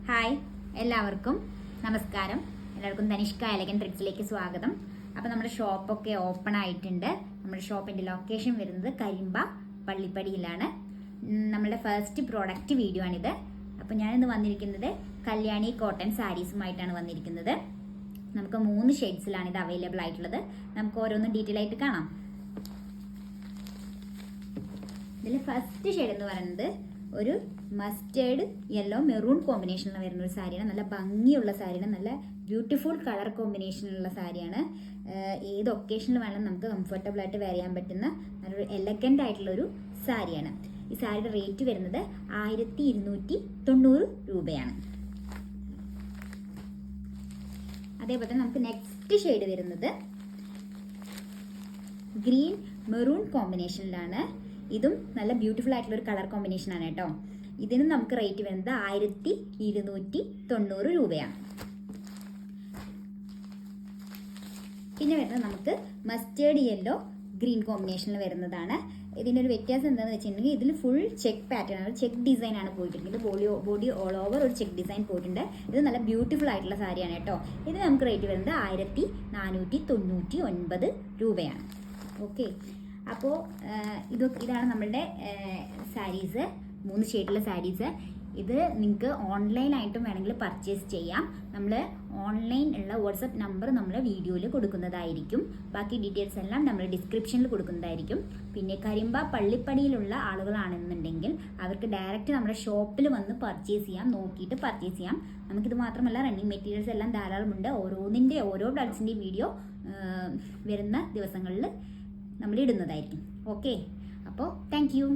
Hi, എല്ലാവർക്കും നമസ്കാരം. എല്ലാവർക്കും തനിഷ്ക എലഗൻ ട്രിക്സിലേക്ക് സ്വാഗതം. അപ്പോൾ നമ്മുടെ ഷോപ്പൊക്കെ ഓപ്പൺ ആയിട്ടുണ്ട്. നമ്മുടെ ഷോപ്പിൻ്റെ ലൊക്കേഷൻ വരുന്നത് കരിമ്പ പള്ളിപ്പടിയിലാണ്. നമ്മുടെ ഫസ്റ്റ് പ്രോഡക്റ്റ് വീഡിയോ ആണിത്. അപ്പോൾ ഞാനിന്ന് വന്നിരിക്കുന്നത് കല്യാണി കോട്ടൺ സാരീസുമായിട്ടാണ് വന്നിരിക്കുന്നത്. നമുക്ക് 3 ഷെയ്ഡ്സിലാണ് ഇത് അവൈലബിൾ ആയിട്ടുള്ളത്. നമുക്ക് ഓരോന്നും ഡീറ്റെയിൽ ആയിട്ട് കാണാം. ഇതിൽ ഫസ്റ്റ് ഷെയ്ഡ് എന്ന് പറയുന്നത് ഒരു മസ്റ്റേർഡ് യെല്ലോ മെറൂൺ കോമ്പിനേഷനിൽ വരുന്ന ഒരു സാരിയാണ്. നല്ല ഭംഗിയുള്ള സാരിയാണ്. നല്ല ബ്യൂട്ടിഫുൾ കളർ കോമ്പിനേഷനിലുള്ള സാരിയാണ്. ഏത് ഒക്കേഷനിൽ വേണമെങ്കിലും നമുക്ക് കംഫർട്ടബിൾ ആയിട്ട് വെയർ ചെയ്യാൻ പറ്റുന്ന നല്ലൊരു എലഗൻ്റ് ആയിട്ടുള്ളൊരു സാരിയാണ്. ഈ സാരിയുടെ റേറ്റ് വരുന്നത് 1290 രൂപയാണ്. അതേപോലെ തന്നെ നമുക്ക് നെക്സ്റ്റ് ഷെയ്ഡ് വരുന്നത് ഗ്രീൻ മെറൂൺ കോമ്പിനേഷനിലാണ്. ഇതും നല്ല ബ്യൂട്ടിഫുൾ ആയിട്ടുള്ള ഒരു കളർ കോമ്പിനേഷൻ ആണ് കേട്ടോ. ഇതിനും നമുക്ക് റേറ്റ് വരുന്നത് 1290 രൂപയാണ്. പിന്നെ വരുന്നത് നമുക്ക് മസ്റ്റേർഡ് യെല്ലോ ഗ്രീൻ കോമ്പിനേഷനിൽ വരുന്നതാണ്. ഇതിൻ്റെ ഒരു വ്യത്യാസം എന്താണെന്ന് വെച്ചിട്ടുണ്ടെങ്കിൽ ഇതിൽ ഫുൾ ചെക്ക് പാറ്റേൺ ആണ്, ചെക്ക് ഡിസൈൻ ആണ് പോയിട്ടുണ്ട്. ബോഡി ഓൾ ഓവർ ഒരു ചെക്ക് ഡിസൈൻ പോയിട്ടുണ്ട്. ഇത് നല്ല ബ്യൂട്ടിഫുൾ ആയിട്ടുള്ള സാരിയാണ് കേട്ടോ. ഇത് നമുക്ക് റേറ്റ് വരുന്നത് 1499 രൂപയാണ്. ഓക്കെ, അപ്പോൾ ഇതാണ് നമ്മളുടെ സാരീസ്, 3 ഷെയ്ഡിലുള്ള സാരീസ്. ഇത് നിങ്ങൾക്ക് ഓൺലൈനായിട്ടും വേണമെങ്കിൽ പർച്ചേസ് ചെയ്യാം. നമ്മൾ ഓൺലൈൻ ഉള്ള വാട്സപ്പ് നമ്പർ നമ്മൾ വീഡിയോയിൽ കൊടുക്കുന്നതായിരിക്കും. ബാക്കി ഡീറ്റെയിൽസ് എല്ലാം നമ്മൾ ഡിസ്ക്രിപ്ഷനിൽ കൊടുക്കുന്നതായിരിക്കും. പിന്നെ കരിമ്പ പള്ളിപ്പടിയിലുള്ള ആളുകളാണെന്നുണ്ടെങ്കിൽ അവർക്ക് ഡയറക്റ്റ് നമ്മുടെ ഷോപ്പിൽ വന്ന് പർച്ചേസ് ചെയ്യാം, നോക്കിയിട്ട് പർച്ചേസ് ചെയ്യാം. നമുക്കിത് മാത്രമല്ല, റണ്ണിങ് മെറ്റീരിയൽസ് എല്ലാം ധാരാളമുണ്ട്. ഓരോ ബ്ലൗസിൻ്റെയും വീഡിയോ വരുന്ന ദിവസങ്ങളിൽ നമ്മൾ ഇടുന്നതായിരിക്കും. ഓക്കെ, അപ്പോൾ താങ്ക് യു.